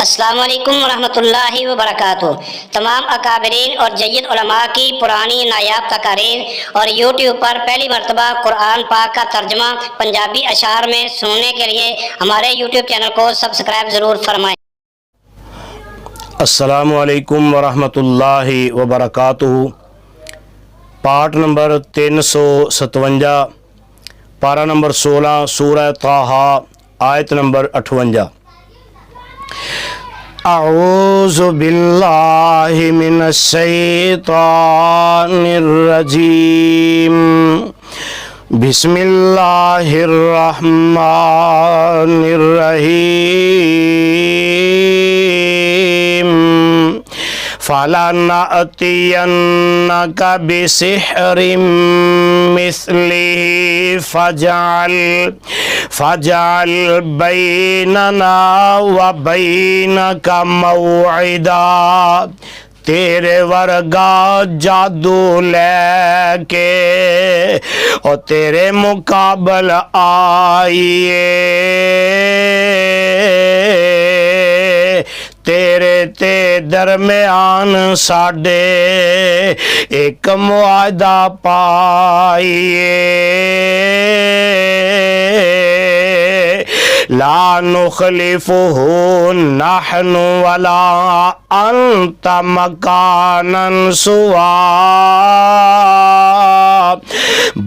السلام علیکم ورحمۃ اللہ وبرکاتہ۔ تمام اکابرین اور جید علماء کی پرانی نایاب تقاریر اور یوٹیوب پر پہلی مرتبہ قرآن پاک کا ترجمہ پنجابی اشعار میں سننے کے لیے ہمارے یوٹیوب چینل کو سبسکرائب ضرور فرمائیں۔ السلام علیکم ورحمۃ اللہ وبرکاتہ۔ پارٹ نمبر 357، پارہ نمبر 16، سورہ طٰہٰ، آیت نمبر 58۔ اعوذ باللہ من الشیطان الرجیم، بسم اللہ الرحمن الرحیم۔ فَلَنَأْتِيَنَّكَ بِسِحْرٍ مِثْلِهِ فَاجْعَلْ بَيْنَنَا وَبَيْنَكَ مَوْعِدًا۔ تیرے ورگا جادو لے کے اور تیرے مقابل آئیے، تیرے تے درمیان ساڈے ایک معاہدہ پائیے۔ لا نخلفہ نحن ولا انت مکانا سوا،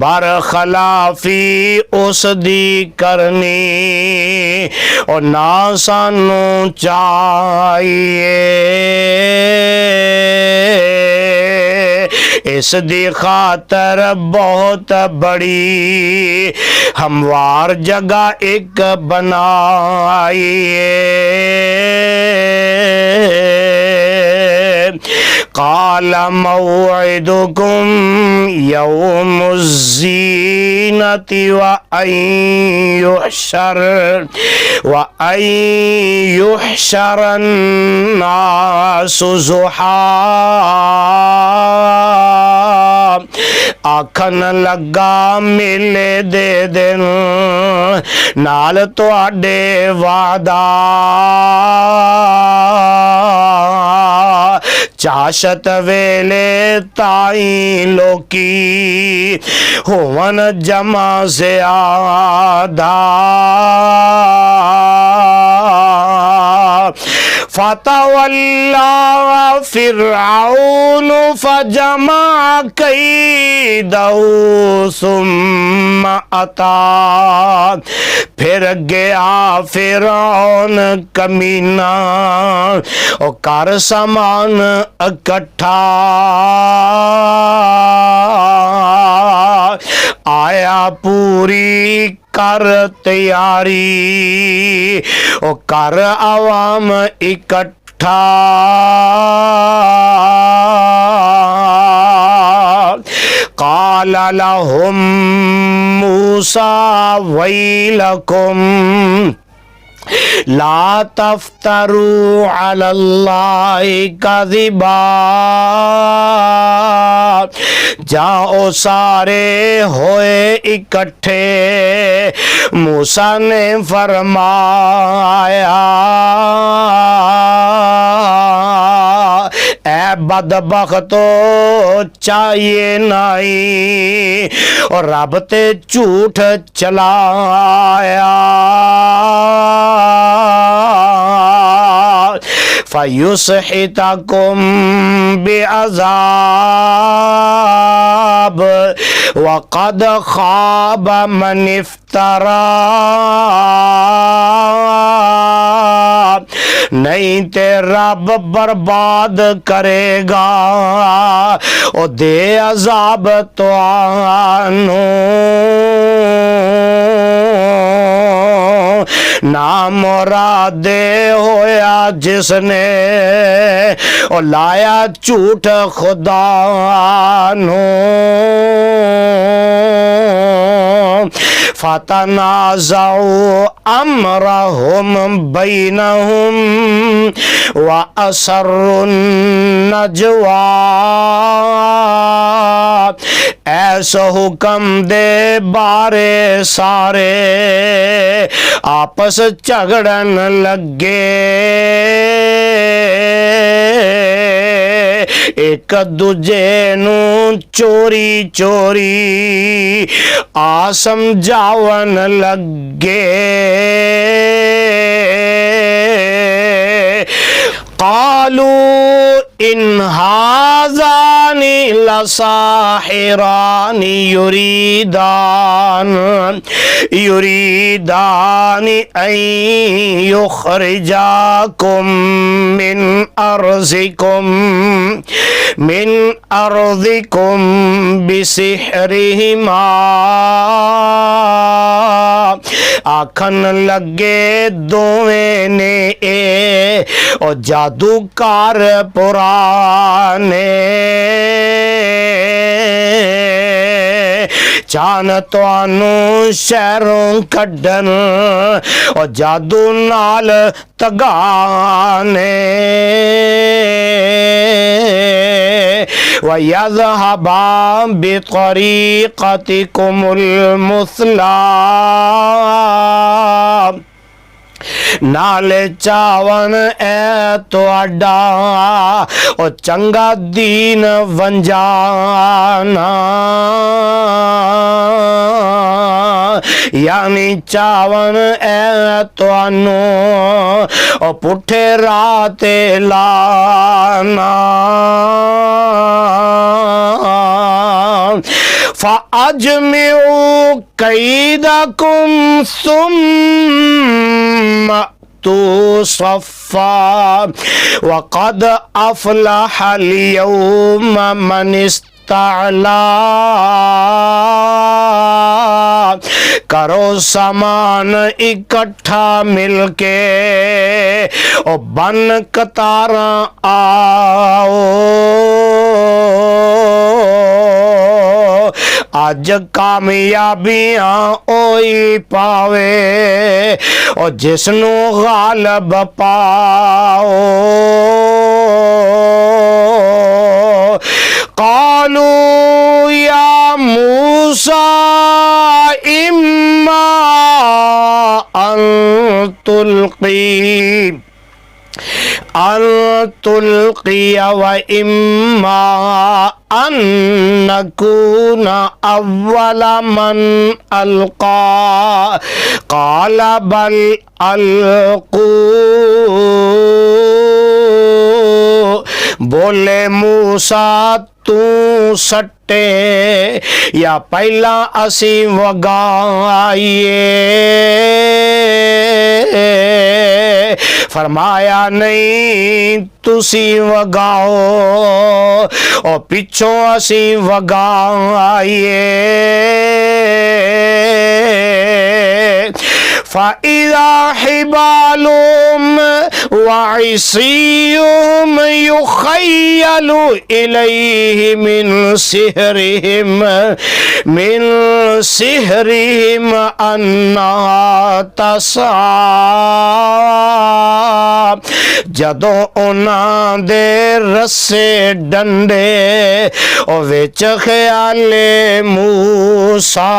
برخلافی اس دی کرنی اور نہ سانو چاہیے، اس دی خاطر بہت بڑی ہموار جگہ ایک بنائیے۔ قال موعدکم یوم الزینۃ وأن یحشر الناس ضحیٰ۔ آکھن لگا میلے دے دن نال تواڈے وعدہ، چاشت ویلے تائیں لوکی ہون جمع زیادہ۔ فتولی فرعون فجمع کیدہ ثم اتی، پھر گیا فرعون کمینہ اور کر سامان اکٹھا، آیا پوری کر تیاری اور کر عوام اکٹھا۔ قال لهم موسیٰ ویلکم لا تفتروا علی اللہ کذبا۔ جاؤ سارے ہوئے اکٹھے، موسیٰ نے فرمایا اے بدبختو چاہیے نہیں اور رب تے جھوٹ چلایا۔ فَيُسْحِتَكُمْ بِعَذَابٍ وَقَدْ خَابَ مَنِ افْتَرَى۔ نہیں تے رب برباد کرے گا اور دے عذاب تو آنو، نامراد ہویا جس نے اور لایا جھوٹ خدا نو۔ فتنازعوا امرهم بینہم واسروا النجوى۔ اے ایس حکم دے بارے سارے آپس جھگڑن لگے ایک دوجے نو چوری چوری آ سمجھاون لگے قالوا ان هذان لساحران يريدان ان يخرجاكم من ارضكم بسحرهما آکھن لگے دوویں نے اے او جادوکار پرانے چان توانوں شہروں کڈن او جادو نال تگانے وَيَذْهَبَا بِطَرِيقَتِكُمُ الْمُثْلَى نال چاون اے تواڈا او چنگا دین ونجانا یعنی چاون اے توانوں او پٹھے راہ تے لانا فَأَجْمِعُوا كَيْدَكُمْ ثُمَّ أَتُوا صَفًّا وَقَدْ أَفْلَحَ الْيَوْمَ مَنِ استعلا کرو سامان اکٹھا مل کے او بن قطاراں آؤ آج کامیابیاں اوئی پاوے او جس نو غالب پاؤ قالوا یا موسیٰ اما ان تلقی و اما ان نکون اول من القا قال بل القوا بولے موسیٰ تو سٹے یا پہلا اسی وگائیے فرمایا نہیں تسی وگاؤ اور پچھوں اسی وگائیے فَإِذَا حِبَالُهُمْ وَعِصِيُّهُمْ يُخَيَّلُ إِلَيْهِ مِنْ سِحْرِهِمْ أَنَّهَا تَسْعَى جدوں انہاں دے رسے ڈنڈے او وچ خیال موسیٰ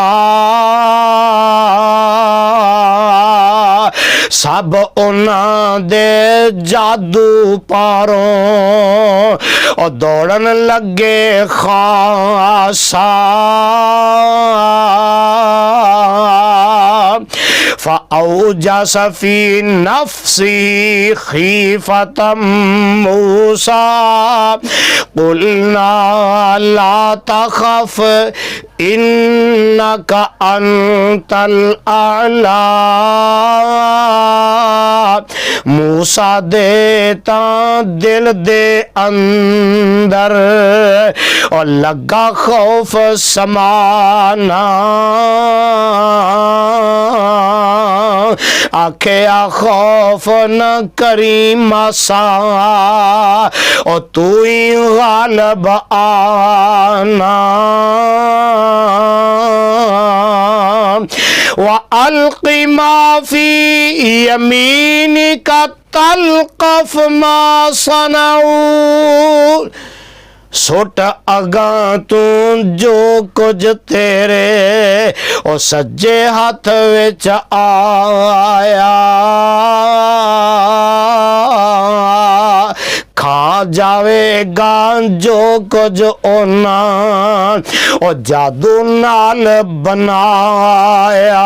سب انہاں دے جادو پاروں اور دوڑن لگے خاصا فَأَوْجَسَ فِي نَفْسِهِ خِيفَةً مُوسَىٰ قُلْنَا لَا تَخَفْ إِنَّكَ أَنْتَ الْأَعْلَىٰ موسیٰ دیتا دل دے اندر اور لگا خوف سمانا آکھیا خوف نہ کری مسا اور تو ہی غالب آنا وَأَلْقِ مَا فِي يَمِينِكَ تَلْقَفْ مَا صَنَعُوا ਸੁੱਟ ਅਗਾਂ ਤੂੰ ਜੋ ਕੁਝ ਤੇਰੇ ਉਹ ਸੱਜੇ ਹੱਥ ਵਿੱਚ ਆਇਆ, ਖਾ ਜਾਵੇਗਾ ਜੋ ਕੁਝ ਉਹਨਾਂ ਉਹ ਜਾਦੂ ਨਾਲ ਬਣਾਇਆ।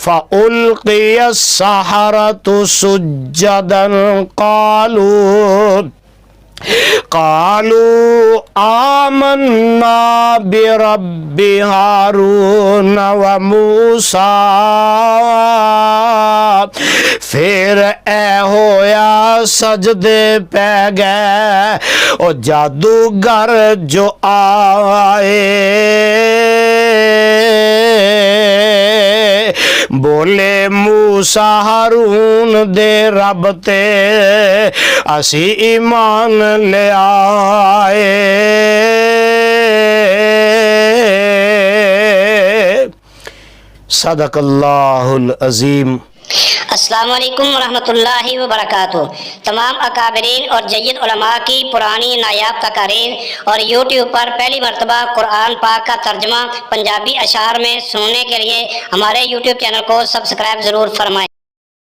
فألقي السحرة سجدا قالوا آمنا برب هارون وموسى۔ پھر اے ہویا سجدے پہ گئے او جادوگر جو آئے، بولے موسیٰ ہارون دے رب تے اسی ایمان لے آئے۔ صدق اللہ العظیم۔ السلام علیکم ورحمۃ اللہ وبرکاتہ۔ تمام اکابرین اور جید علماء کی پرانی نایاب تقاریر اور یوٹیوب پر پہلی مرتبہ قرآن پاک کا ترجمہ پنجابی اشعار میں سننے کے لیے ہمارے یوٹیوب چینل کو سبسکرائب ضرور فرمائیں۔